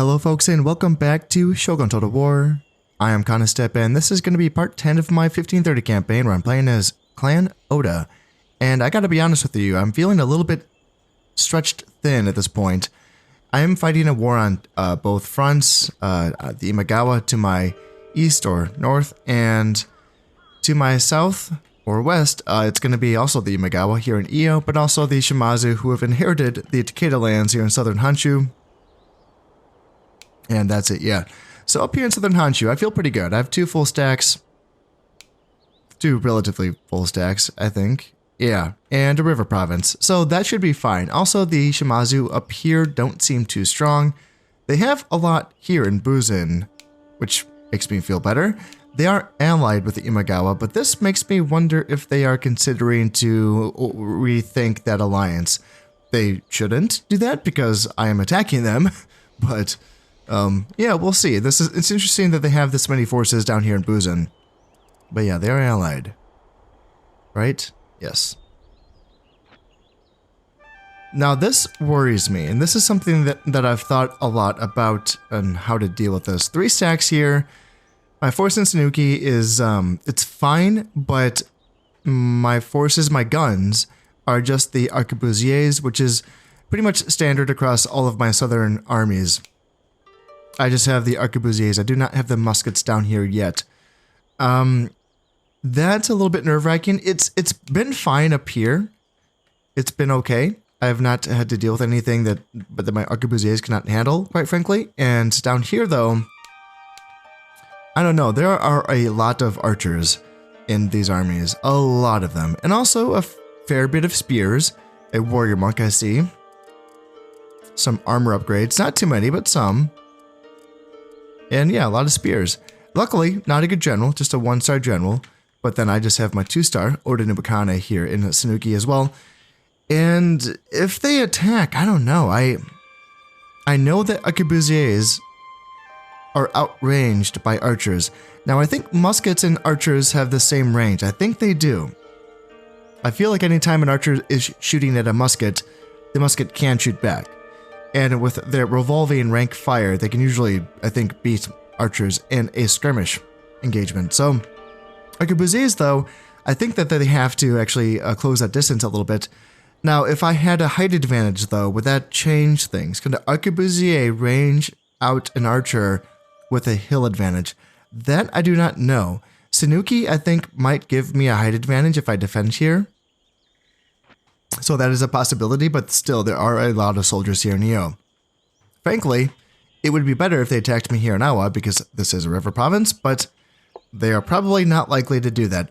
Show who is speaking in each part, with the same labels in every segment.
Speaker 1: Hello folks and welcome back to Shogun Total War. I am Kanastep and this is going to be part 10 of my 1530 campaign where I'm playing as Clan Oda. And I gotta be honest with you, I'm feeling a little bit stretched thin at this point. I am fighting a war on both fronts, the Imagawa to my east or north, and to my south or west, it's going to be also the Imagawa here in Iyo, but also the Shimazu who have inherited the Takeda lands here in southern Honshu. And that's it, yeah. So up here in southern Honshu, I feel pretty good. I have two full stacks. Two relatively full stacks, I think. Yeah, and a river province. So that should be fine. Also, the Shimazu up here don't seem too strong. They have a lot here in Buzin, which makes me feel better. They are allied with the Imagawa, but this makes me wonder if they are considering to rethink that alliance. They shouldn't do that because I am attacking them, but yeah, we'll see. It's interesting that they have this many forces down here in Buzin. But yeah, they are allied. Right? Yes. Now this worries me, and this is something that I've thought a lot about and how to deal with this. 3 stacks here. My force in Sanuki is, it's fine, but my forces, my guns, are just the arquebusiers, which is pretty much standard across all of my southern armies. I just have the arquebusiers. I do not have the muskets down here yet. That's a little bit nerve-wracking. It's been fine up here. It's been okay. I have not had to deal with anything that my arquebusiers cannot handle, quite frankly. And down here, though, I don't know. There are a lot of archers in these armies. A lot of them. And also a fair bit of spears. A warrior monk, I see. Some armor upgrades. Not too many, but some. And yeah, a lot of spears. Luckily, not a good general, just a 1-star general. But then I just have my 2-star Oda Nobukane here in Sanuki as well. And if they attack, I don't know. I know that arquebusiers are outranged by archers. Now I think muskets and archers have the same range. I think they do. I feel like anytime an archer is shooting at a musket, the musket can shoot back. And with their revolving rank fire, they can usually, I think, beat archers in a skirmish engagement. So, arquebusiers, though, I think that they have to actually close that distance a little bit. Now, if I had a height advantage, though, would that change things? Could an arquebusier range out an archer with a hill advantage? That I do not know. Sanuki, I think, might give me a height advantage if I defend here. So that is a possibility, but still, there are a lot of soldiers here in Iyo. Frankly, it would be better if they attacked me here in Awa, because this is a river province, but they are probably not likely to do that.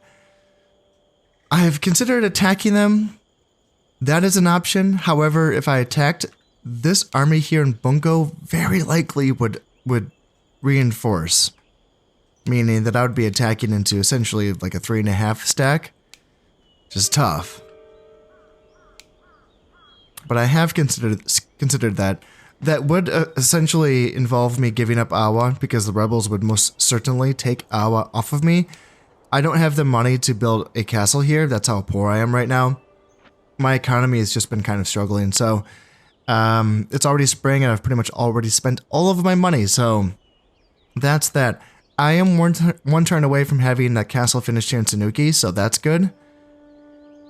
Speaker 1: I have considered attacking them. That is an option. However, if I attacked, this army here in Bungo very likely would reinforce. Meaning that I would be attacking into essentially like a 3.5 stack. Which is tough. But I have considered that. That would essentially involve me giving up Awa, because the rebels would most certainly take Awa off of me. I don't have the money to build a castle here. That's how poor I am right now. My economy has just been kind of struggling. So it's already spring and I've pretty much already spent all of my money. So that's that. I am one turn away from having that castle finished here in Sanuki, so that's good.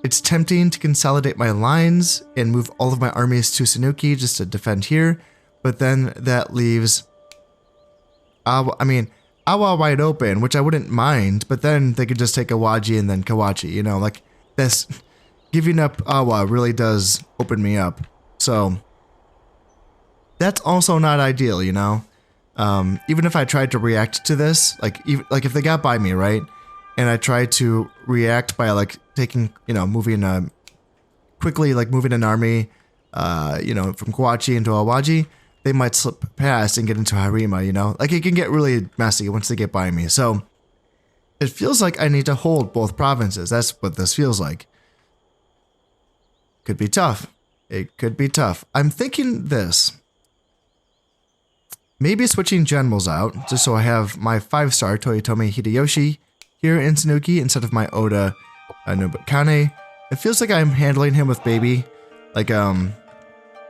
Speaker 1: It's tempting to consolidate my lines and move all of my armies to Sanuki just to defend here, but then that leaves Awa wide open, which I wouldn't mind, but then they could just take Awaji and then Kawachi, you know, like this. Giving up Awa really does open me up, so that's also not ideal, you know. Even if I tried to react to this, like if they got by me, right? And I tried to react by like taking, you know, moving quickly, like moving an army, you know, from Kawachi into Awaji, they might slip past and get into Harima, you know? Like it can get really messy once they get by me. So it feels like I need to hold both provinces. That's what this feels like. Could be tough. It could be tough. I'm thinking this. Maybe switching generals out, just so I have my 5-star Toyotomi Hideyoshi here in Sanuki instead of my Oda Nobukane. It feels like I'm handling him with baby. Like,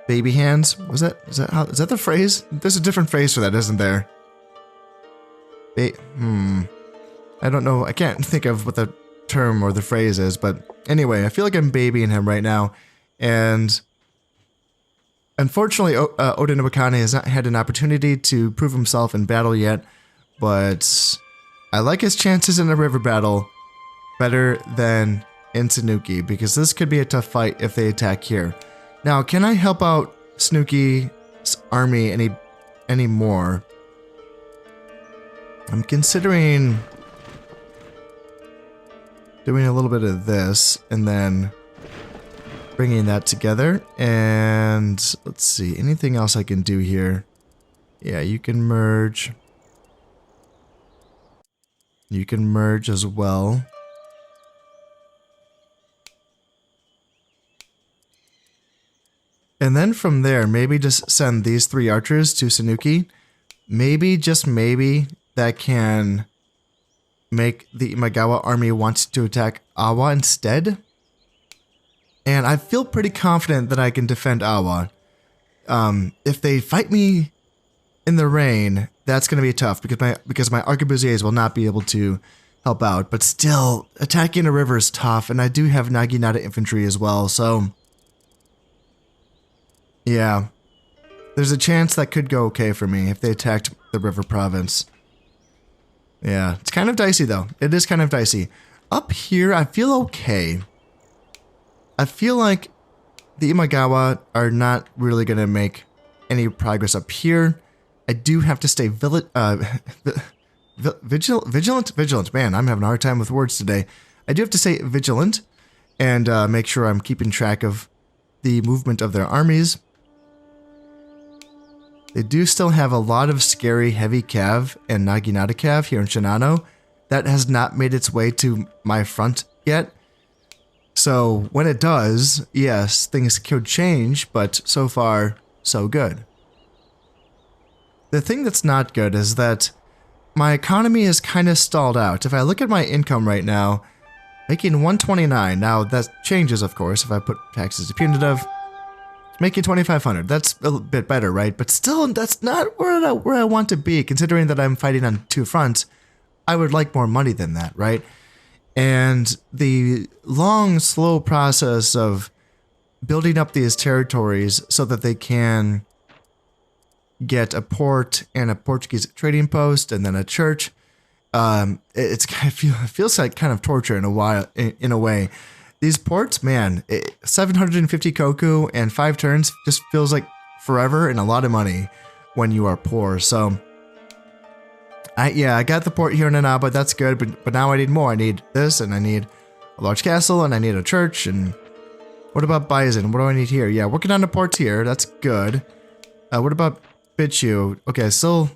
Speaker 1: baby hands. Is that the phrase? There's a different phrase for that, isn't there? I don't know. I can't think of what the term or the phrase is, but anyway, I feel like I'm babying him right now. And unfortunately, Oda Nobukane has not had an opportunity to prove himself in battle yet, but I like his chances in a river battle better than in Tsunuki, because this could be a tough fight if they attack here. Now, can I help out Tsunuki's army any more? I'm considering doing a little bit of this and then bringing that together. And let's see, anything else I can do here? Yeah, you can merge. You can merge as well. And then from there, maybe just send these 3 archers to Tsunuki. Maybe, just maybe, that can make the Imagawa army want to attack Awa instead. And I feel pretty confident that I can defend Awa. If they fight me in the rain, that's going to be tough because my arquebusiers will not be able to help out. But still, attacking a river is tough, and I do have Naginata infantry as well, so yeah. There's a chance that could go okay for me if they attacked the river province. Yeah, it's kind of dicey though. It is kind of dicey. Up here, I feel okay. I feel like the Imagawa are not really going to make any progress up here. I do have to stay vigilant. Man, I'm having a hard time with words today. I do have to stay vigilant and make sure I'm keeping track of the movement of their armies. They do still have a lot of scary heavy cav and Naginata cav here in Shinano that has not made its way to my front yet. So when it does, yes, things could change, but so far, so good. The thing that's not good is that my economy is kind of stalled out. If I look at my income right now, making 129. Now that changes, of course, if I put taxes to punitive. Making 2,500. That's a bit better, right? But still, that's not where I want to be, considering that I'm fighting on 2 fronts. I would like more money than that, right? And the long, slow process of building up these territories so that they can get a port and a Portuguese trading post and then a church, it feels like kind of torture in a way. These ports, man, 750 koku and 5 turns just feels like forever and a lot of money when you are poor. So, I got the port here in Inaba, that's good, but now I need more. I need this, and I need a large castle, and I need a church, and what about Bison? What do I need here? Yeah, working on the ports here, that's good. What about Bichu? Okay, still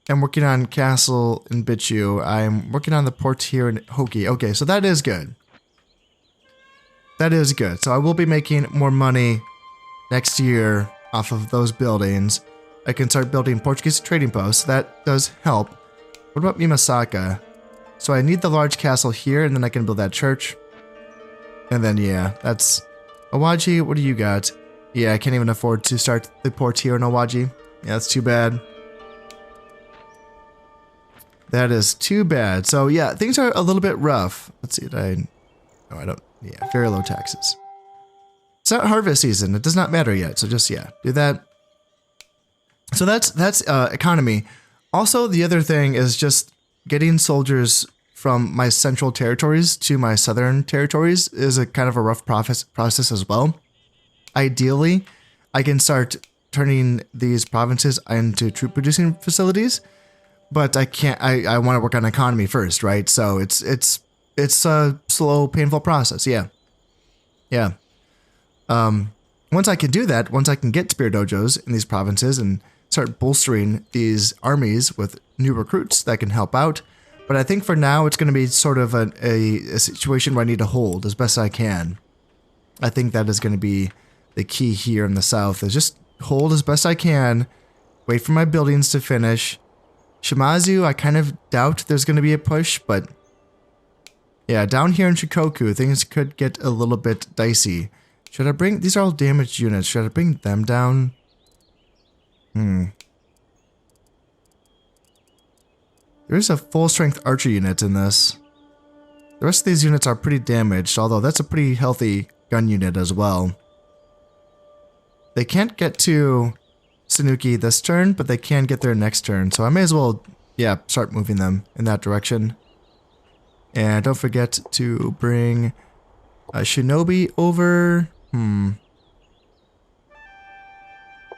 Speaker 1: am working on castle in Bichu. I'm working on the ports here in Hoki. Okay, so that is good. That is good. So I will be making more money next year off of those buildings. I can start building Portuguese trading posts. That does help. What about Mimasaka? So I need the large castle here, and then I can build that church. And then, yeah, that's... Awaji, what do you got? Yeah, I can't even afford to start the port here in Awaji. Yeah, that's too bad. That is too bad. So, yeah, things are a little bit rough. Let's see, No, I don't... Yeah, very low taxes. It's not harvest season. It does not matter yet. So just, yeah, do that. So that's economy. Also, the other thing is just getting soldiers from my central territories to my southern territories is a kind of a rough process as well. Ideally, I can start turning these provinces into troop producing facilities, but I can't. I want to work on economy first, right? So it's a slow, painful process. Yeah. Once I can do that, once I can get spear dojos in these provinces and start bolstering these armies with new recruits that can help out. But I think for now, it's going to be sort of a situation where I need to hold as best I can. I think that is going to be the key here in the south, is just hold as best I can, wait for my buildings to finish. Shimazu, I kind of doubt there's going to be a push, but yeah, down here in Shikoku, things could get a little bit dicey. Should I bring... These are all damaged units. Should I bring them down? There's a full-strength archer unit in this. The rest of these units are pretty damaged, although that's a pretty healthy gun unit as well. They can't get to Sanuki this turn, but they can get there next turn. So I may as well, yeah, start moving them in that direction. And don't forget to bring a Shinobi over. I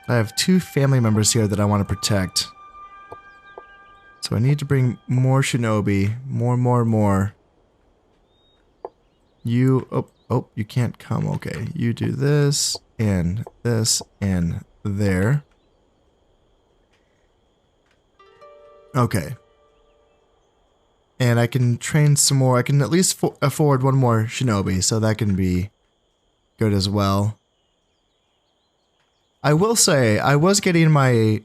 Speaker 1: have 2 family members here that I want to protect. So I need to bring more Shinobi. More. You, oh, you can't come. Okay, you do this and there. Okay. And I can train some more. I can at least afford 1 more Shinobi, so that can be good as well. I will say, I was getting my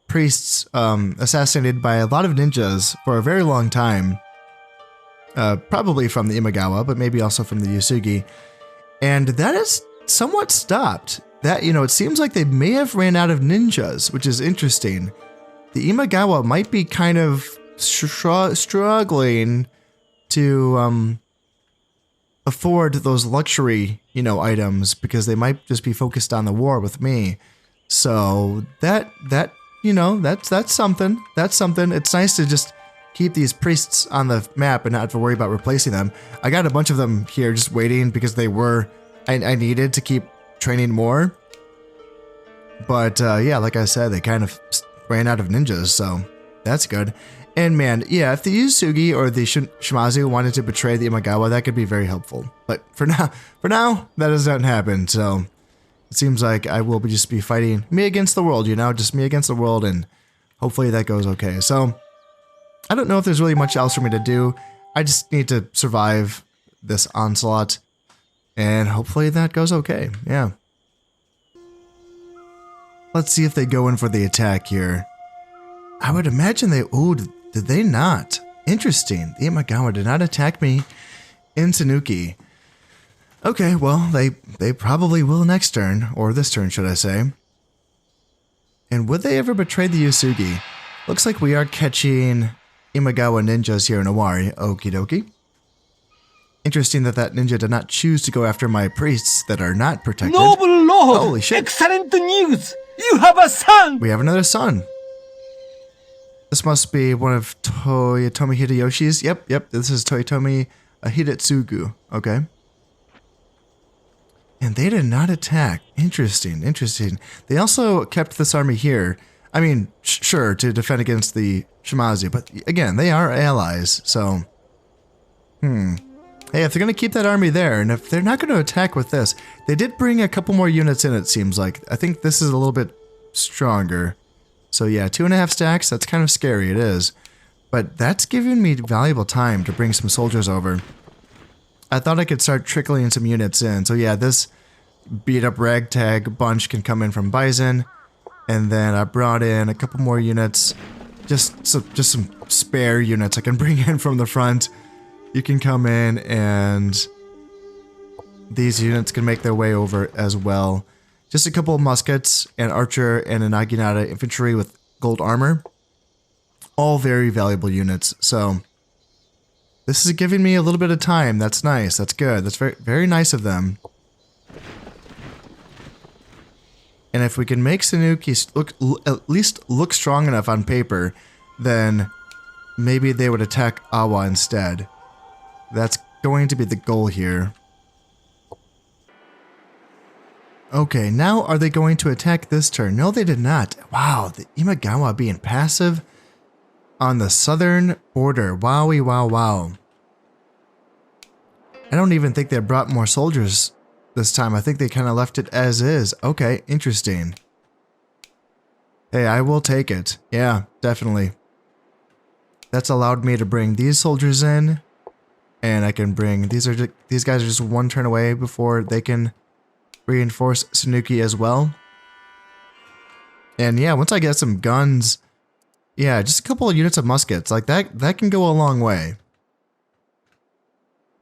Speaker 1: priests assassinated by a lot of ninjas for a very long time. Probably from the Imagawa, but maybe also from the Yusugi. And that is somewhat stopped. That, you know, it seems like they may have ran out of ninjas, which is interesting. The Imagawa might be kind of struggling to afford those luxury, you know, items because they might just be focused on the war with me. So that you know, that's something. That's something. It's nice to just keep these priests on the map and not have to worry about replacing them. I got a bunch of them here just waiting because they were, I needed to keep training more. But yeah, like I said, they kind of ran out of ninjas, so that's good. And man, yeah, if the Yusugi or the Shimazu wanted to betray the Imagawa, that could be very helpful. But for now, that doesn't happen. So it seems like I will just be fighting me against the world, you know, just me against the world, and hopefully that goes okay. So I don't know if there's really much else for me to do. I just need to survive this onslaught, and hopefully that goes okay. Yeah. Let's see if they go in for the attack here. I would imagine they... Ooh, did they not? Interesting. The Imagawa did not attack me in Sanuki. Okay, well, they probably will next turn, or this turn, should I say. And would they ever betray the Yusugi? Looks like we are catching Imagawa ninjas here in Owari. Okie dokie. Interesting that ninja did not choose to go after my priests that are not protected.
Speaker 2: Noble Lord!
Speaker 1: Holy shit.
Speaker 2: Excellent news! You have a son!
Speaker 1: We have another son. This must be one of Toyotomi Hideyoshi's. Yep, this is Toyotomi Hidetsugu. Okay. And they did not attack. Interesting. They also kept this army here. I mean, sure, to defend against the Shimazu, but again, they are allies, so... Hey, if they're going to keep that army there, and if they're not going to attack with this, they did bring a couple more units in, it seems like. I think this is a little bit stronger. So yeah, 2.5 stacks, that's kind of scary, it is. But that's giving me valuable time to bring some soldiers over. I thought I could start trickling some units in. So yeah, this beat up ragtag bunch can come in from Bison. And then I brought in a couple more units. Just some spare units I can bring in from the front. You can come in and these units can make their way over as well. Just a couple of muskets, an archer, and a Naginata infantry with gold armor. All very valuable units. So this is giving me a little bit of time. That's nice. That's good. That's very, very nice of them. And if we can make Sanuki at least look strong enough on paper, then maybe they would attack Awa instead. That's going to be the goal here. Okay, now are they going to attack this turn? No, they did not. Wow, the Imagawa being passive on the southern border. Wowie, wow. I don't even think they brought more soldiers this time. I think they kind of left it as is. Okay, interesting. Hey, I will take it. Yeah, definitely. That's allowed me to bring these soldiers in. And I can bring... These guys are just one turn away before they can reinforce Sanuki as well. And yeah, once I get some guns... Yeah, just a couple of units of muskets. Like that can go a long way.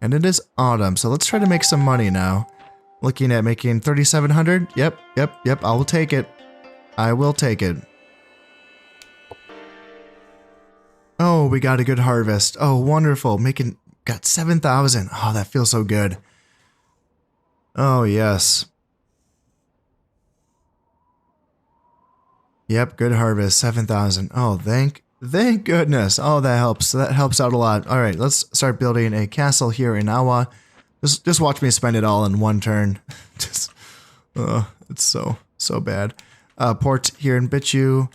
Speaker 1: And it is autumn, so let's try to make some money now. Looking at making 3,700. Yep. I will take it. I will take it. Oh, we got a good harvest. Oh, wonderful. Got 7,000. Oh, that feels so good. Oh, yes. Yep, good harvest. 7,000. Oh, thank goodness. Oh, that helps. That helps out a lot. All right, let's start building a castle here in Awa. Just watch me spend it all in one turn. It's so bad. Port here in Bichu.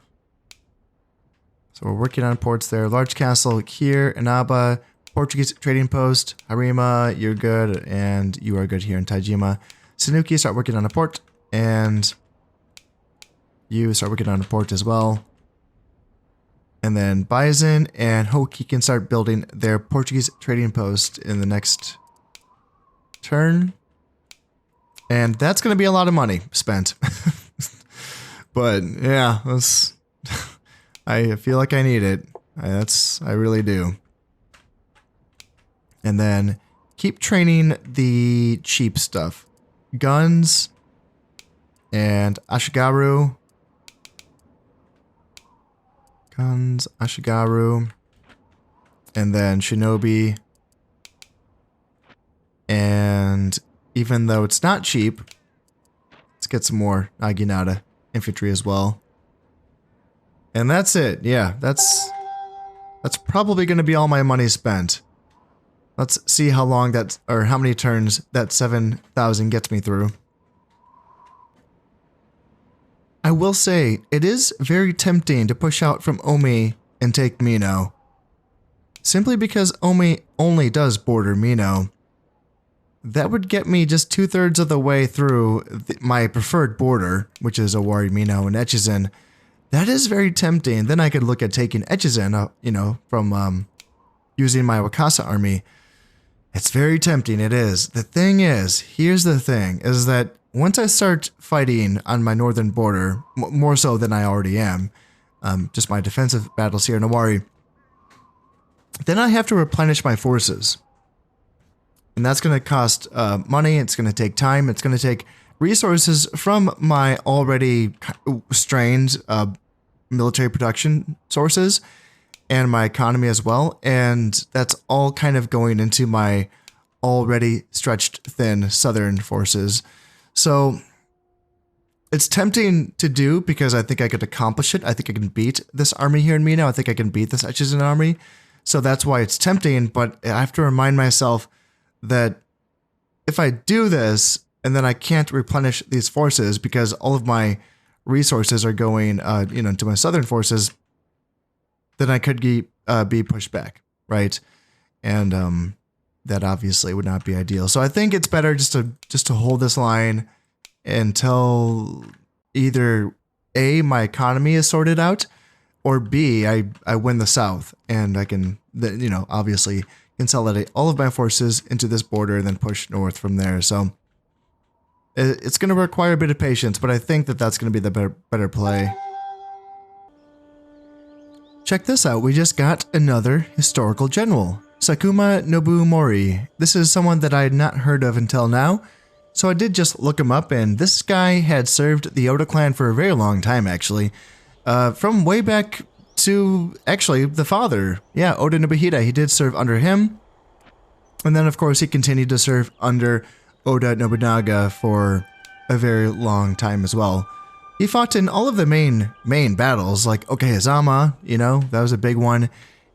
Speaker 1: So we're working on ports there. Large castle here in Aba. Portuguese trading post. Harima, you're good. And you are good here in Taijima. Sanuki, start working on a port. And you start working on a port as well. And then Bison and Hoki can start building their Portuguese trading post in the next turn. And that's going to be a lot of money spent. But yeah, I feel like I need it. I really do. And then keep training the cheap stuff. Guns and Ashigaru. Guns, Ashigaru. And then Shinobi. And even though it's not cheap, let's get some more Naginata infantry as well. And that's it. Yeah, that's probably going to be all my money spent. Let's see how long how many turns that 7,000 gets me through. I will say, it is very tempting to push out from Omi and take Mino. Simply because Omi only does border Mino. That would get me just 2/3 of the way through my preferred border, which is Owari, Mino, and Echizen. That is very tempting. Then I could look at taking Echizen, from using my Wakasa army. It's very tempting, it is. The thing is, here's the thing, is that once I start fighting on my northern border, more so than I already am, just my defensive battles here in Owari, then I have to replenish my forces. And that's going to cost money, it's going to take time, it's going to take resources from my already strained military production sources and my economy as well. And that's all kind of going into my already stretched thin southern forces. So it's tempting to do because I think I could accomplish it. I think I can beat this army here in Mino. I think I can beat this Echizen army. So that's why it's tempting. But I have to remind myself that if I do this and then I can't replenish these forces because all of my resources are going, to my southern forces, then I could be pushed back, right? And that obviously would not be ideal. So I think it's better just to hold this line until either A, my economy is sorted out, or B, I win the South and I can, obviously consolidate all of my forces into this border and then push north from there. So it's going to require a bit of patience, but I think that that's going to be the better play. Check this out, we just got another historical general, Sakuma Nobumori. This is someone that I had not heard of until now, so I did just look him up, and this guy had served the Oda clan for a very long time, actually. From way back to, actually, the father. Yeah, Oda Nobuhide, he did serve under him. And then, of course, he continued to serve under Oda Nobunaga for a very long time as well. He fought in all of the main battles, like Okehazama, that was a big one,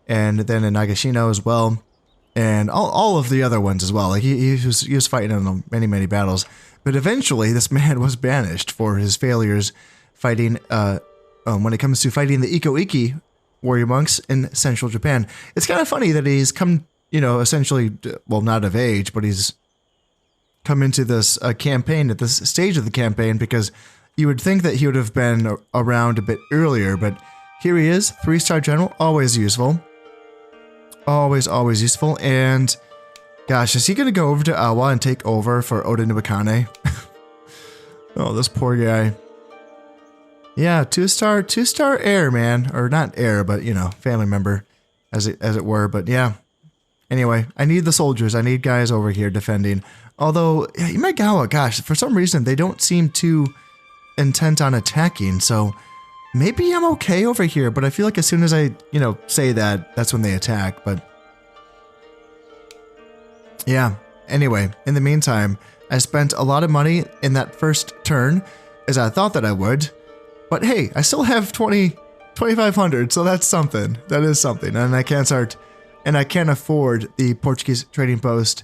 Speaker 1: and then in Nagashino as well, and all of the other ones as well. Like he was fighting in many battles, but eventually this man was banished for his failures fighting. When it comes to fighting the Iko-Iki warrior monks in central Japan, it's kind of funny that he's come, essentially, well, not of age, but he's come into this campaign at this stage of the campaign because. You would think that he would have been around a bit earlier, but here he is, 3-star general, always useful. Always useful, and gosh, is he going to go over to Awa and take over for Oda Nobukane? Oh, this poor guy. Yeah, 2-star heir, man. Or not heir, but, family member, as it were, but yeah. Anyway, I need the soldiers. I need guys over here defending. Although, Imagawa, gosh, for some reason, they don't seem too intent on attacking, so maybe I'm okay over here, but I feel like as soon as I, say that, that's when they attack, but yeah. Anyway, in the meantime, I spent a lot of money in that first turn, as I thought that I would, but hey, I still have 2,500, so that's something. That is something, and I can't afford the Portuguese trading post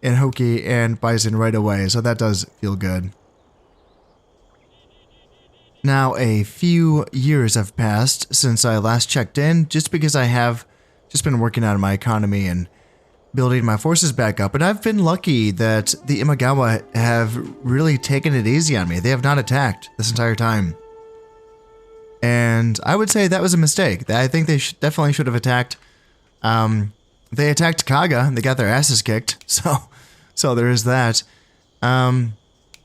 Speaker 1: in Hoki and Bison right away, so that does feel good. Now, a few years have passed since I last checked in, just because I have just been working on my economy and building my forces back up, and I've been lucky that the Imagawa have really taken it easy on me. They have not attacked this entire time. And I would say that was a mistake. I think they definitely should have attacked. They attacked Kaga, and they got their asses kicked, so there is that.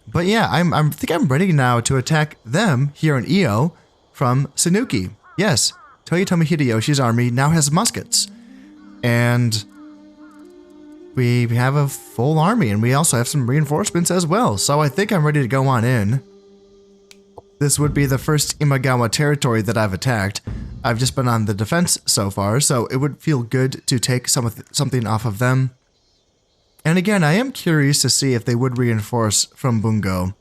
Speaker 1: But yeah, I think I'm ready now to attack them here in Iyo from Sanuki. Yes, Toyotomi Hideyoshi's army now has muskets. And we have a full army, and we also have some reinforcements as well. So I think I'm ready to go on in. This would be the first Imagawa territory that I've attacked. I've just been on the defense so far, so it would feel good to take something off of them. And again, I am curious to see if they would reinforce from Bungo.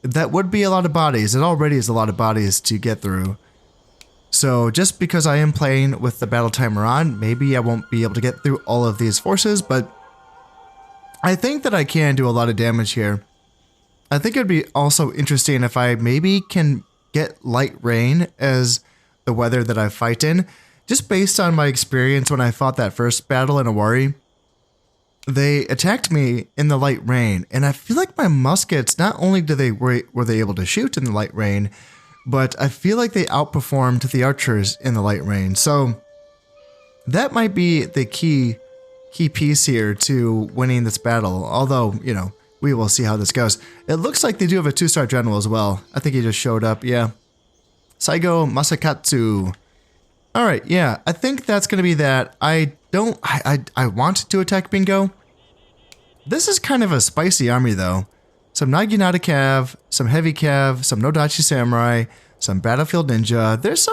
Speaker 1: That would be a lot of bodies. It already is a lot of bodies to get through. So just because I am playing with the battle timer on, maybe I won't be able to get through all of these forces, but I think that I can do a lot of damage here. I think it'd be also interesting if I maybe can get light rain as the weather that I fight in. Just based on my experience when I fought that first battle in Awari, they attacked me in the light rain, and I feel like my muskets, not only were they able to shoot in the light rain, but I feel like they outperformed the archers in the light rain. So that might be the key piece here to winning this battle. Although, we will see how this goes. It looks like they do have a 2-star general as well. I think he just showed up, yeah. Saigo Masakatsu. Alright, yeah, I think that's going to be that. I want to attack Bingo. This is kind of a spicy army, though. Some Naginata Cav, some Heavy Cav, some Nodachi Samurai, some Battlefield Ninja. There's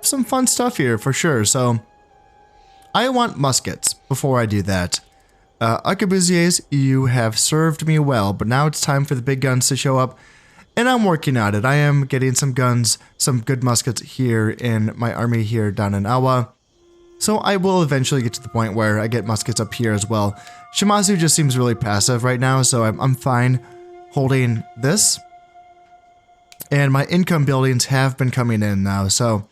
Speaker 1: some fun stuff here, for sure, so I want muskets before I do that. Arquebusiers, you have served me well, but now it's time for the big guns to show up, and I'm working on it. I am getting some guns, some good muskets here in my army here down in Awa. So I will eventually get to the point where I get muskets up here as well. Shimazu just seems really passive right now, so I'm fine holding this. And my income buildings have been coming in now, so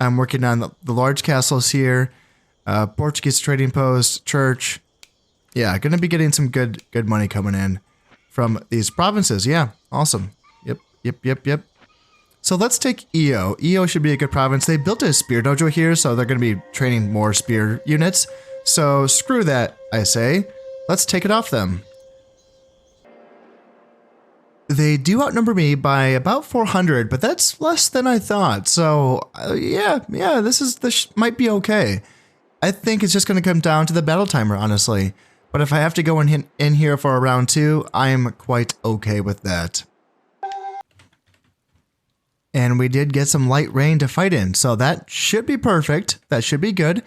Speaker 1: I'm working on the large castles here, Portuguese trading post, church. Yeah, gonna be getting some good money coming in from these provinces. Yeah, awesome. Yep. So let's take Iyo. Iyo should be a good province. They built a spear dojo here, so they're going to be training more spear units. So screw that, I say. Let's take it off them. They do outnumber me by about 400, but that's less than I thought. So yeah, this might be okay. I think it's just going to come down to the battle timer, honestly. But if I have to go in here for a round 2, I'm quite okay with that. And we did get some light rain to fight in, so that should be perfect. That should be good.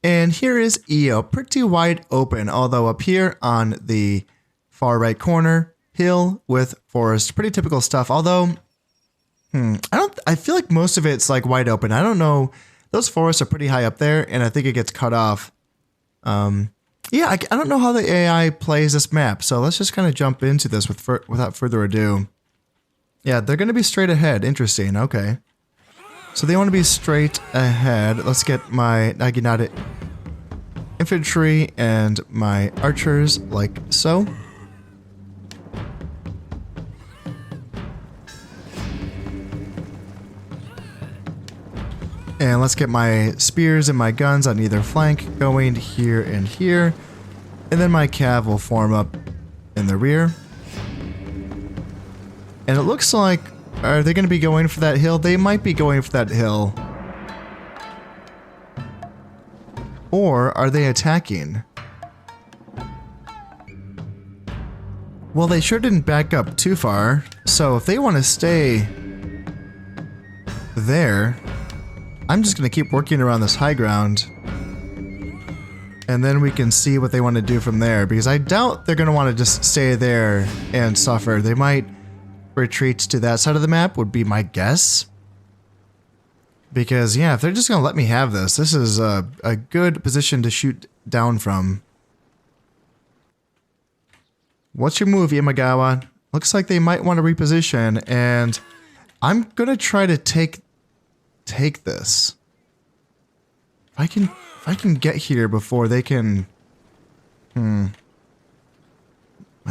Speaker 1: And here is Iyo, pretty wide open, although up here on the far right corner, hill with forest, pretty typical stuff. Although, I feel like most of it's like wide open. I don't know. Those forests are pretty high up there, and I think it gets cut off. Yeah, I don't know how the AI plays this map, so let's just kind of jump into this without further ado. Yeah, they're going to be straight ahead. Interesting. Okay. So they want to be straight ahead. Let's get my Naginata infantry and my archers like so. And let's get my spears and my guns on either flank going here and here. And then my cav will form up in the rear. And it looks like, are they going to be going for that hill? They might be going for that hill. Or are they attacking? Well, they sure didn't back up too far, so if they want to stay there, I'm just going to keep working around this high ground. And then we can see what they want to do from there, because I doubt they're going to want to just stay there and suffer. They might retreat to that side of the map, would be my guess. Because, yeah, if they're just going to let me have this, this is a good position to shoot down from. What's your move, Imagawa? Looks like they might want to reposition, and I'm going to try to take this. If I can get here before they can... Might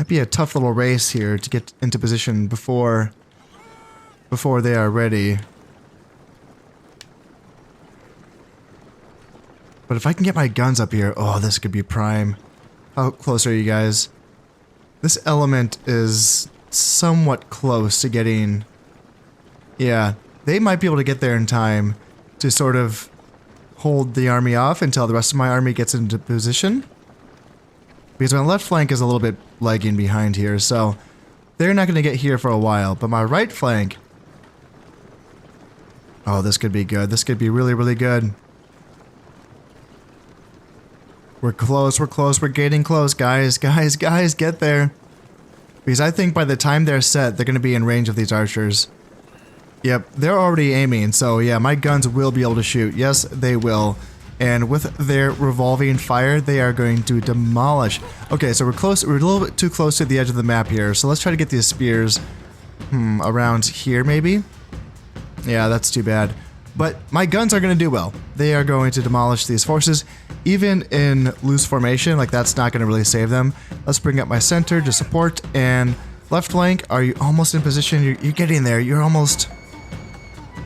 Speaker 1: be a tough little race here to get into position before they are ready. But if I can get my guns up here, oh, this could be prime. How close are you guys? This element is somewhat close to getting... Yeah, they might be able to get there in time to sort of hold the army off until the rest of my army gets into position. Because my left flank is a little bit lagging behind here, so they're not going to get here for a while. But my right flank... Oh, this could be good. This could be really, really good. We're close, we're getting close, guys, get there. Because I think by the time they're set, they're going to be in range of these archers. Yep, they're already aiming, so yeah, my guns will be able to shoot. Yes, they will. And with their revolving fire, they are going to demolish. Okay, so we're close, we're a little bit too close to the edge of the map here, so let's try to get these spears, around here maybe? Yeah, that's too bad. But my guns are going to do well. They are going to demolish these forces. Even in loose formation, like that's not going to really save them. Let's bring up my center to support. And left flank, are you almost in position? You're getting there. You're almost...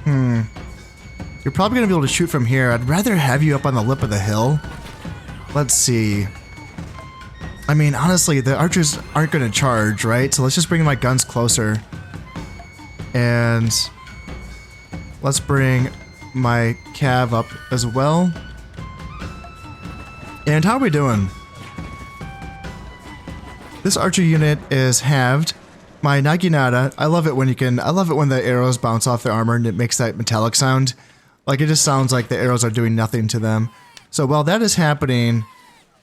Speaker 1: You're probably going to be able to shoot from here. I'd rather have you up on the lip of the hill. Let's see. I mean, honestly, the archers aren't going to charge, right? So let's just bring my guns closer. And... let's bring my cav up as well. And how are we doing? This archer unit is halved. My Naginata, I love it when the arrows bounce off their armor and it makes that metallic sound. Like, it just sounds like the arrows are doing nothing to them. So while that is happening,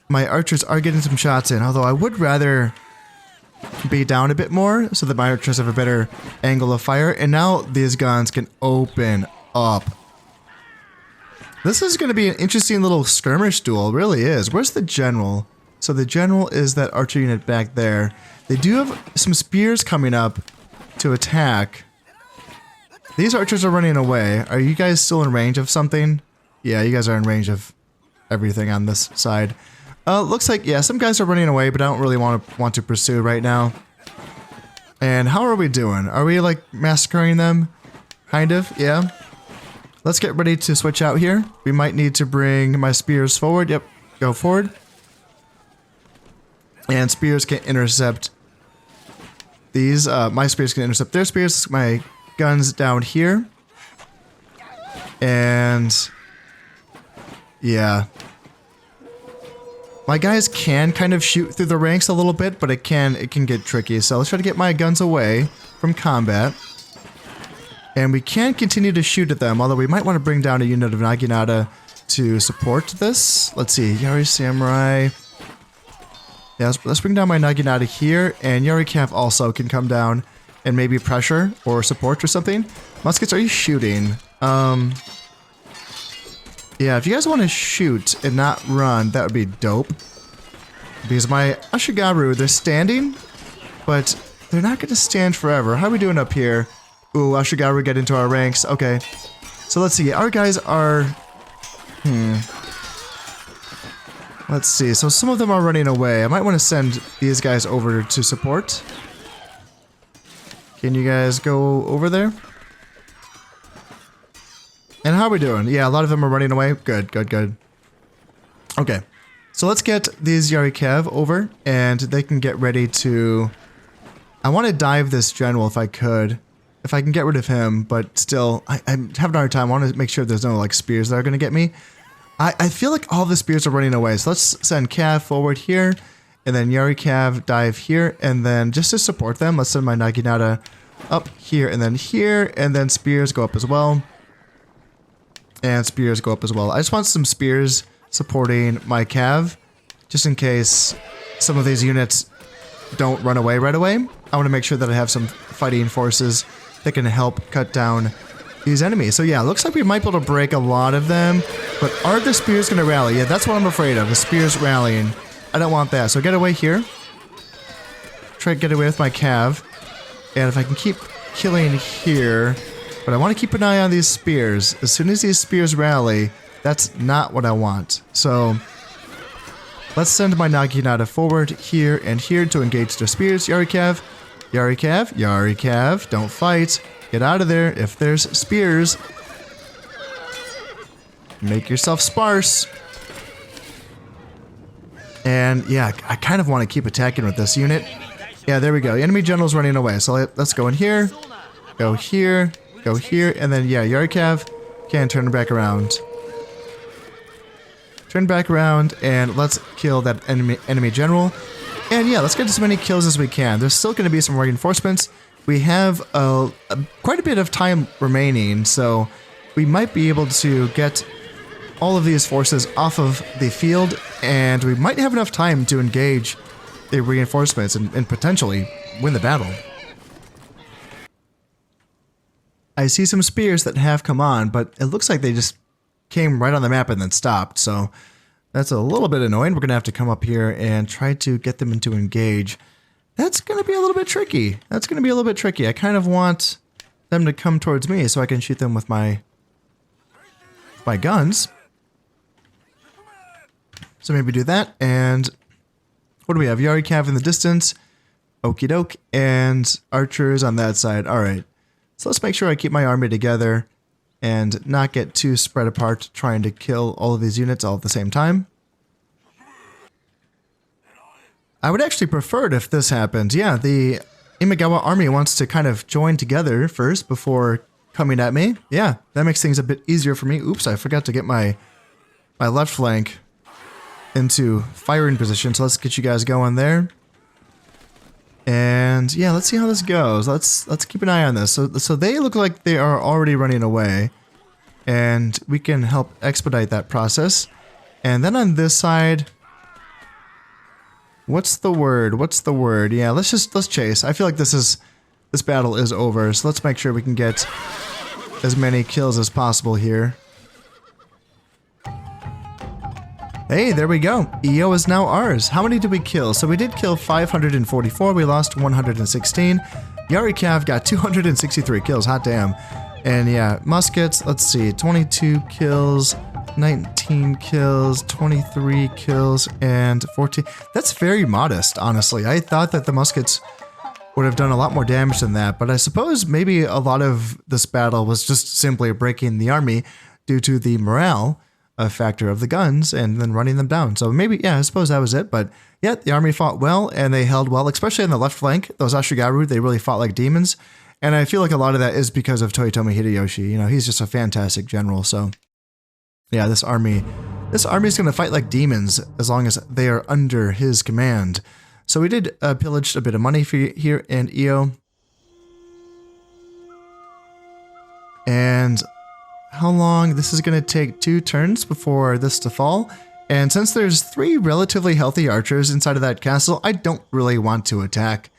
Speaker 1: my archers are getting some shots in, although I would rather be down a bit more so that my archers have a better angle of fire. And now these guns can open up. This is going to be an interesting little skirmish duel, it really is. Where's the general? So the general is that archer unit back there. They do have some spears coming up to attack. These archers are running away. Are you guys still in range of something? Yeah, you guys are in range of everything on this side. Looks like, yeah, some guys are running away, but I don't really want to pursue right now. And how are we doing? Are we, like, massacring them? Kind of, yeah. Let's get ready to switch out here. We might need to bring my spears forward. Yep, go forward. And spears can intercept these. My spears can intercept their spears. My guns down here. And... yeah. My guys can kind of shoot through the ranks a little bit, but it can get tricky. So let's try to get my guns away from combat. And we can continue to shoot at them, although we might want to bring down a unit of Naginata to support this. Let's see, Yari Samurai. Yeah, let's bring down my Naginata here, and Yari Cav also can come down and maybe pressure or support or something. Muskets, are you shooting? Yeah, if you guys want to shoot and not run, that would be dope. Because my Ashigaru, they're standing, but they're not going to stand forever. How are we doing up here? Ooh, Ashigaru get into our ranks. Okay. So let's see. Our guys are... Let's see. So some of them are running away. I might want to send these guys over to support. Can you guys go over there? And how are we doing? Yeah, a lot of them are running away. Good, good, good. Okay. So let's get these Yari Kev over, and they can get ready to... I want to dive this general if I could. If I can get rid of him, but still, I'm having a hard time. I want to make sure there's no, like, spears that are going to get me. I feel like all the spears are running away. So let's send Cav forward here. And then Yari Cav dive here. And then just to support them, let's send my Naginata up here and then here. And then spears go up as well. And spears go up as well. I just want some spears supporting my Cav. Just in case some of these units don't run away right away. I want to make sure that I have some fighting forces that can help cut down these enemies. So yeah, looks like we might be able to break a lot of them. But are the spears going to rally? Yeah, that's what I'm afraid of. The spears rallying. I don't want that. So get away here. Try to get away with my Cav. And if I can keep killing here. But I want to keep an eye on these spears. As soon as these spears rally, that's not what I want. So let's send my Naginata forward here and here to engage their spears. Yari Cav. Yari Cav. Yari Cav. Don't fight. Get out of there if there's spears. Make yourself sparse. And yeah, I kind of want to keep attacking with this unit. Yeah, there we go. The enemy general's running away. So let's go in here. Go here. Go here. And then, yeah, Yari Cav can turn back around. Turn back around and let's kill that enemy general. And yeah, let's get as many kills as we can. There's still going to be some reinforcements. We have quite a bit of time remaining, so we might be able to get all of these forces off of the field, and we might have enough time to engage the reinforcements and potentially win the battle. I see some spears that have come on, but it looks like they just came right on the map and then stopped, so that's a little bit annoying. We're going to have to come up here and try to get them into engage. That's going to be a little bit tricky. That's going to be a little bit tricky. I kind of want them to come towards me so I can shoot them with my guns. So maybe do that. And what do we have? Yari Cav in the distance. Okie doke. And archers on that side. All right. So let's make sure I keep my army together and not get too spread apart trying to kill all of these units all at the same time. I would actually prefer it if this happened. Yeah, the Imagawa army wants to kind of join together first before coming at me. Yeah, that makes things a bit easier for me. Oops, I forgot to get my left flank into firing position. So let's get you guys going there. And yeah, let's see how this goes. Let's keep an eye on this. So they look like they are already running away. And we can help expedite that process. And then on this side, what's the word? What's the word? Yeah, let's chase. I feel like this battle is over. So let's make sure we can get as many kills as possible here. Hey, there we go. EO is now ours. How many did we kill? So we did kill 544. We lost 116. Yari Cav got 263 kills. Hot damn. And yeah, muskets, let's see, 22 kills, 19 kills, 23 kills, and 14. That's very modest, honestly. I thought that the muskets would have done a lot more damage than that, but I suppose maybe a lot of this battle was just simply breaking the army due to the morale factor of the guns and then running them down. So maybe, yeah, I suppose that was it. But yeah, the army fought well and they held well, especially on the left flank. Those Ashigaru, they really fought like demons. And I feel like a lot of that is because of Toyotomi Hideyoshi. You know, he's just a fantastic general. So yeah, this army is going to fight like demons as long as they are under his command. So we did pillage a bit of money for here in EO. And how long? This is going to take 2 turns before this to fall. And since there's 3 relatively healthy archers inside of that castle, I don't really want to attack.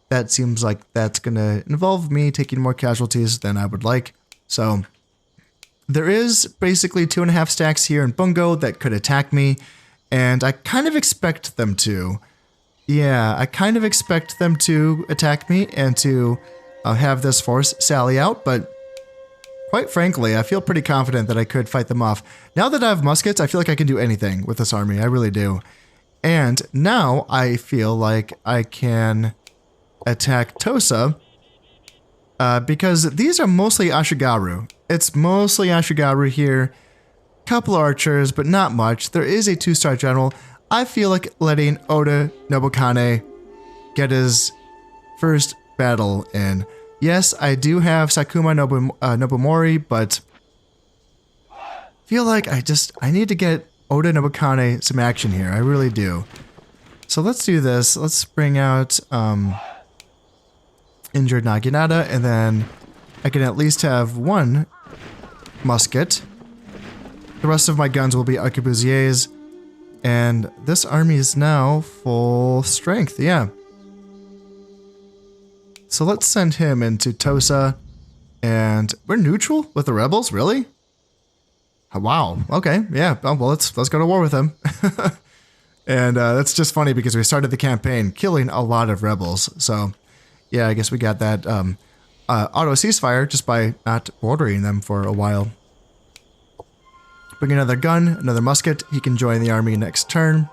Speaker 1: That seems like that's going to involve me taking more casualties than I would like. So there is basically 2.5 stacks here in Bungo that could attack me. And I kind of expect them to. Yeah, I kind of expect them to attack me and to have this force sally out. But quite frankly, I feel pretty confident that I could fight them off. Now that I have muskets, I feel like I can do anything with this army. I really do. And now I feel like I can attack Tosa because these are mostly Ashigaru. It's mostly Ashigaru here. Couple archers, but not much. There is a 2-star general. I feel like letting Oda Nobukane get his first battle in. Yes, I do have Sakuma Nobumori, but feel like I need to get Oda Nobukane some action here. I really do. So let's do this. Let's bring out injured Naginata, and then I can at least have one musket. The rest of my guns will be arquebusiers, and this army is now full strength. Yeah. So let's send him into Tosa, and we're neutral with the rebels. Really? Wow. Okay. Yeah. Oh, well, let's go to war with them. And that's just funny because we started the campaign killing a lot of rebels. So, yeah, I guess we got that auto ceasefire just by not ordering them for a while. Bring another gun, another musket. He can join the army next turn.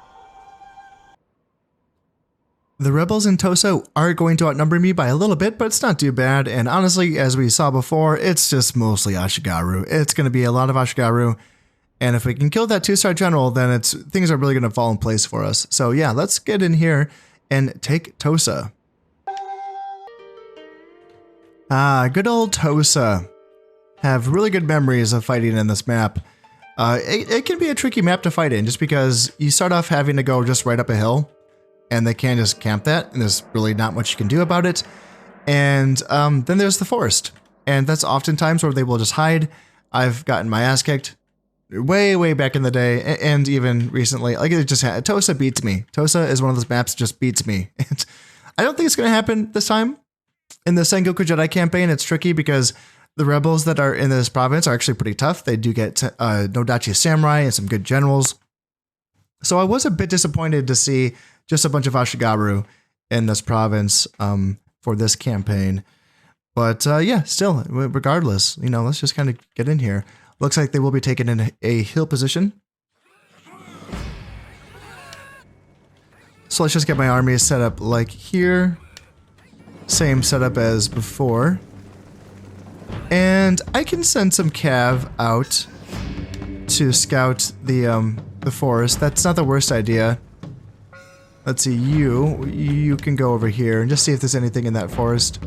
Speaker 1: The rebels in Tosa are going to outnumber me by a little bit, but it's not too bad. And honestly, as we saw before, it's just mostly Ashigaru. It's going to be a lot of Ashigaru. And if we can kill that 2-star general, then things are really going to fall in place for us. So yeah, let's get in here and take Tosa. Good old Tosa. Have really good memories of fighting in this map. It can be a tricky map to fight in just because you start off having to go just right up a hill. And they can't just camp that, and there's really not much you can do about it. And then there's the forest. And that's oftentimes where they will just hide. I've gotten my ass kicked way back in the day, and even recently. Like, it just Tosa beats me. Tosa is one of those maps that just beats me. And I don't think it's going to happen this time. In the Sengoku Jedi campaign, it's tricky because the rebels that are in this province are actually pretty tough. They do get Nodachi Samurai and some good generals. So I was a bit disappointed to see just a bunch of Ashigaru in this province for this campaign. But yeah, still, regardless, you know, let's just kind of get in here. Looks like they will be taken in a hill position. So let's just get my army set up like here. Same setup as before. And I can send some cav out to scout the forest. That's not the worst idea. Let's see, you can go over here and just see if there's anything in that forest.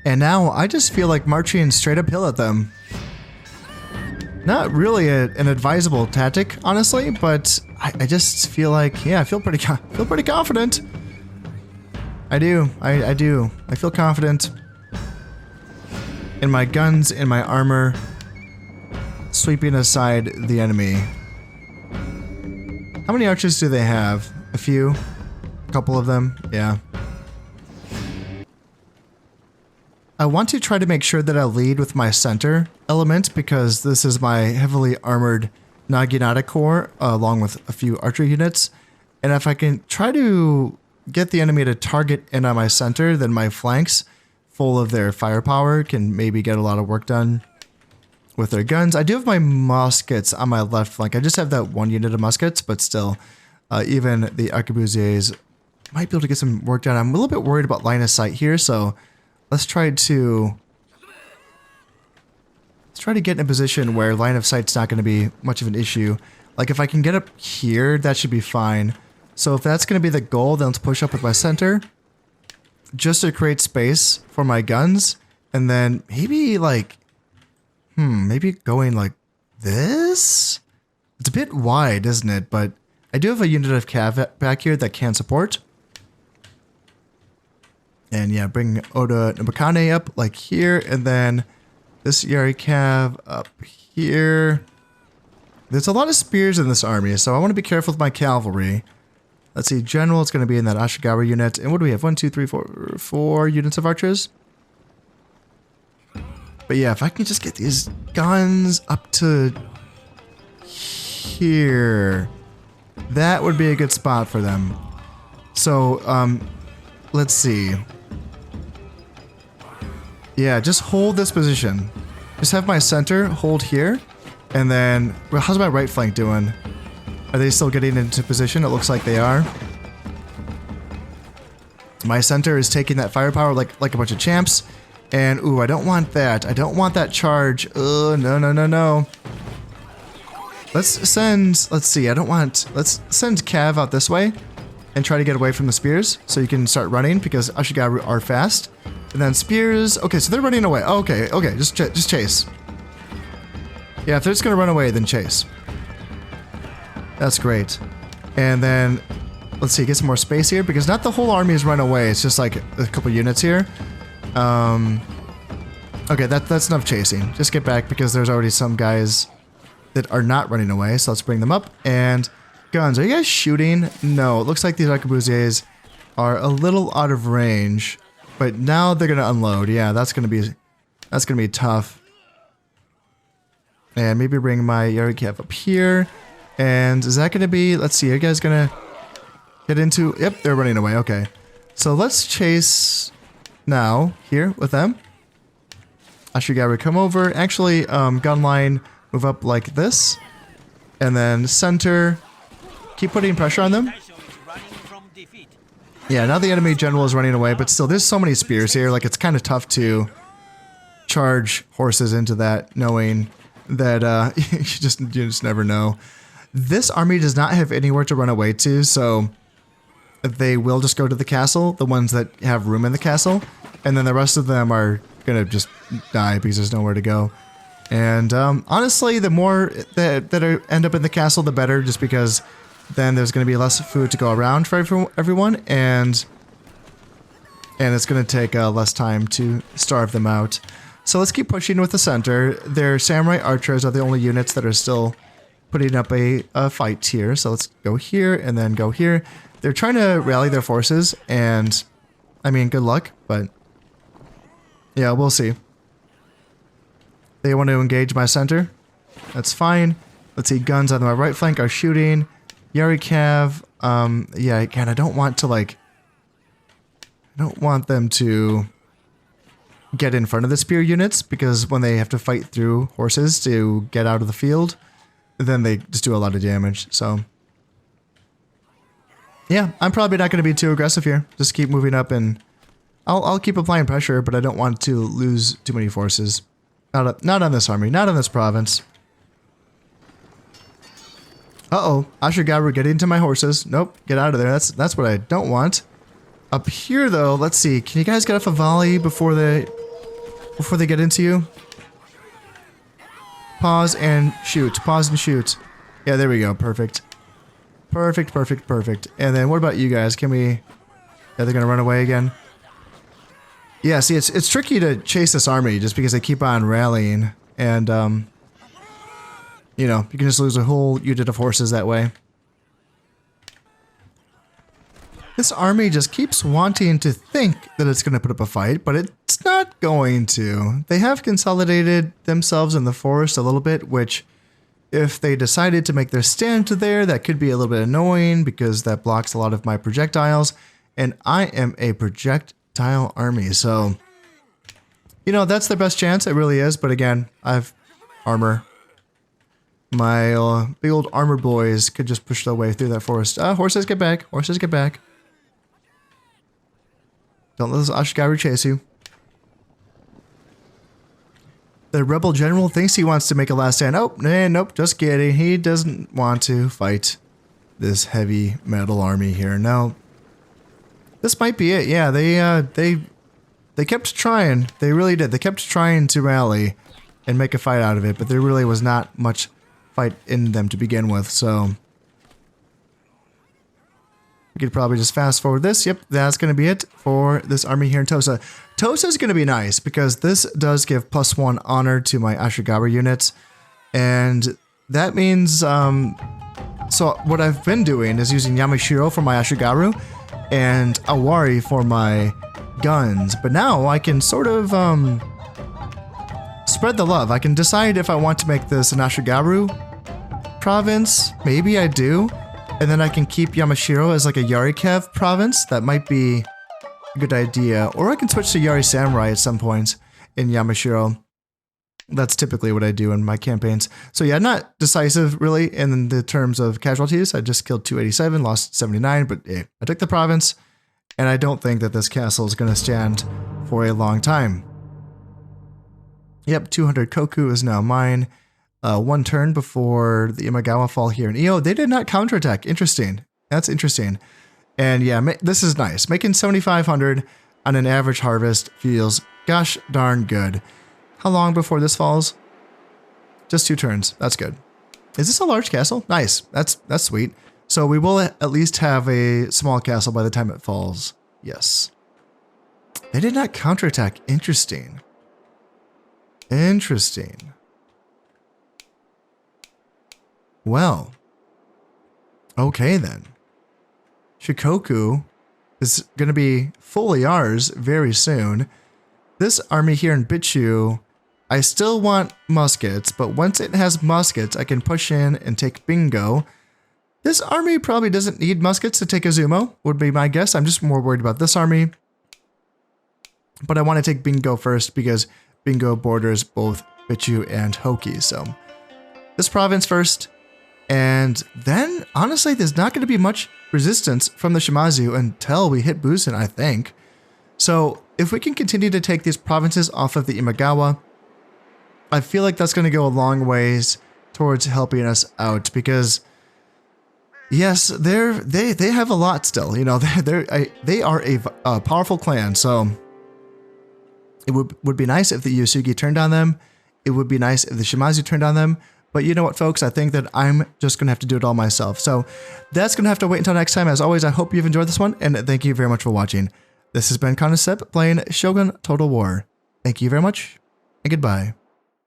Speaker 1: And now I just feel like marching straight uphill at them. Not really an advisable tactic, honestly, but I just feel like, yeah, I feel pretty confident. I do. I do. I feel confident in my guns, in my armor, sweeping aside the enemy. How many archers do they have? A few? A couple of them? Yeah. I want to try to make sure that I lead with my center element because this is my heavily armored Naginata Corps along with a few archer units. And if I can try to get the enemy to target in on my center, then my flanks, full of their firepower, can maybe get a lot of work done with their guns. I do have my muskets on my left flank. I just have that one unit of muskets, but still, even the arquebusiers might be able to get some work done. I'm a little bit worried about line of sight here, so let's try to get in a position where line of sight's not going to be much of an issue. Like if I can get up here, that should be fine. So if that's going to be the goal, then let's push up with my center just to create space for my guns, and then maybe like, maybe going like this? It's a bit wide, isn't it? But I do have a unit of cav back here that can support. And yeah, bring Oda Nobukane up like here, and then this Yari Cav up here. There's a lot of spears in this army, so I want to be careful with my cavalry. Let's see, general, it's going to be in that Ashigaru unit. And what do we have? 1, 2, 3, 4 units of archers. But yeah, if I can just get these guns up to here, that would be a good spot for them. So, let's see. Yeah, just hold this position. Just have my center hold here. And then, well, how's my right flank doing? Are they still getting into position? It looks like they are. My center is taking that firepower like a bunch of champs. And, ooh, I don't want that. I don't want that charge. No, no, no, no. Let's send, let's see, let's send Cav out this way and try to get away from the spears so you can start running because Ashigaru are fast. And then spears, okay, so they're running away. Okay, just chase. Yeah, if they're just gonna run away, then chase. That's great. And then, let's see, get some more space here, because not the whole army is run away, it's just like a couple units here. Okay, that's enough chasing. Just get back, because there's already some guys that are not running away, so let's bring them up. And guns, are you guys shooting? No, it looks like these arquebusiers are a little out of range, but now they're gonna unload. Yeah, that's gonna be tough. And maybe bring my Yarikav up here. And is that gonna be, let's see, are you guys gonna get into, yep, they're running away, okay. So let's chase now, here, with them. Ashigaru, come over. Actually, gun line, move up like this. And then center, keep putting pressure on them. Yeah, now the enemy general is running away, but still, there's so many spears here, like, it's kind of tough to charge horses into that, knowing that, you just never know. This army does not have anywhere to run away to, so they will just go to the castle, the ones that have room in the castle, and then the rest of them are gonna just die because there's nowhere to go. And honestly, the more that end up in the castle, the better, just because then there's gonna be less food to go around for everyone, and it's gonna take less time to starve them out. So let's keep pushing with the center. Their samurai archers are the only units that are still putting up a fight here. So let's go here and then go here. They're trying to rally their forces, and I mean, good luck, but yeah, we'll see. They want to engage my center. That's fine. Let's see, guns on my right flank are shooting. Yarikav, yeah, again, I don't want to, like, I don't want them to get in front of the spear units, because when they have to fight through horses to get out of the field, then they just do a lot of damage, so. Yeah, I'm probably not going to be too aggressive here. Just keep moving up, and I'll keep applying pressure, but I don't want to lose too many forces. Not on this army, not on this province. Uh-oh, Ashigaru, get into my horses. Nope, get out of there. That's what I don't want. Up here, though, let's see. Can you guys get off a volley before they get into you? Pause and shoot. Pause and shoot. Yeah, there we go. Perfect. Perfect, perfect, perfect. And then what about you guys? Can we... Yeah, they're gonna run away again. Yeah, see, it's tricky to chase this army just because they keep on rallying. And, you know, you can just lose a whole unit of horses that way. This army just keeps wanting to think that it's going to put up a fight, but it's not going to. They have consolidated themselves in the forest a little bit, which, if they decided to make their stand to there, that could be a little bit annoying because that blocks a lot of my projectiles. And I am a projectile army, so, you know, that's their best chance. It really is. But again, I've armor. My big old armor boys could just push their way through that forest. Horses, get back. Horses, get back. Don't let this Ashigaru chase you. The rebel general thinks he wants to make a last stand. Oh, nope, just kidding. He doesn't want to fight this heavy metal army here. No. This might be it. Yeah, they kept trying. They really did. They kept trying to rally and make a fight out of it, but there really was not much fight in them to begin with, so we could probably just fast forward this. Yep, that's going to be it for this army here in Tosa. Tosa is going to be nice because this does give +1 honor to my Ashigaru units, and that means, so what I've been doing is using Yamashiro for my Ashigaru and Awari for my guns, but now I can sort of, spread the love. I can decide if I want to make this an Ashigaru province. Maybe I do. And then I can keep Yamashiro as like a Yarikev province. That might be a good idea. Or I can switch to Yari Samurai at some point in Yamashiro. That's typically what I do in my campaigns. So yeah, not decisive really in the terms of casualties. I just killed 287, lost 79, but hey, I took the province. And I don't think that this castle is going to stand for a long time. Yep, 200 Koku is now mine. 1 turn before the Imagawa fall here in Iyo. They did not counterattack. Interesting. That's interesting. And yeah, this is nice. Making 7,500 on an average harvest feels gosh darn good. How long before this falls? Just 2 turns. That's good. Is this a large castle? Nice. That's sweet. So we will at least have a small castle by the time it falls. Yes. They did not counterattack. Interesting. Interesting. Well. Okay then. Shikoku is going to be fully ours very soon. This army here in Bichu, I still want muskets, but once it has muskets, I can push in and take Bingo. This army probably doesn't need muskets to take Izumo, would be my guess. I'm just more worried about this army. But I want to take Bingo first because Bingo borders both Bichu and Hoki. So this province first. And then, honestly, there's not going to be much resistance from the Shimazu until we hit Busan, I think. So if we can continue to take these provinces off of the Imagawa, I feel like that's going to go a long ways towards helping us out because, yes, they have a lot still. You know, they are a powerful clan. So it would be nice if the Yosugi turned on them. It would be nice if the Shimazu turned on them. But you know what, folks? I think that I'm just going to have to do it all myself. So that's going to have to wait until next time. As always, I hope you've enjoyed this one, and thank you very much for watching. This has been Concept playing Shogun Total War. Thank you very much, and goodbye.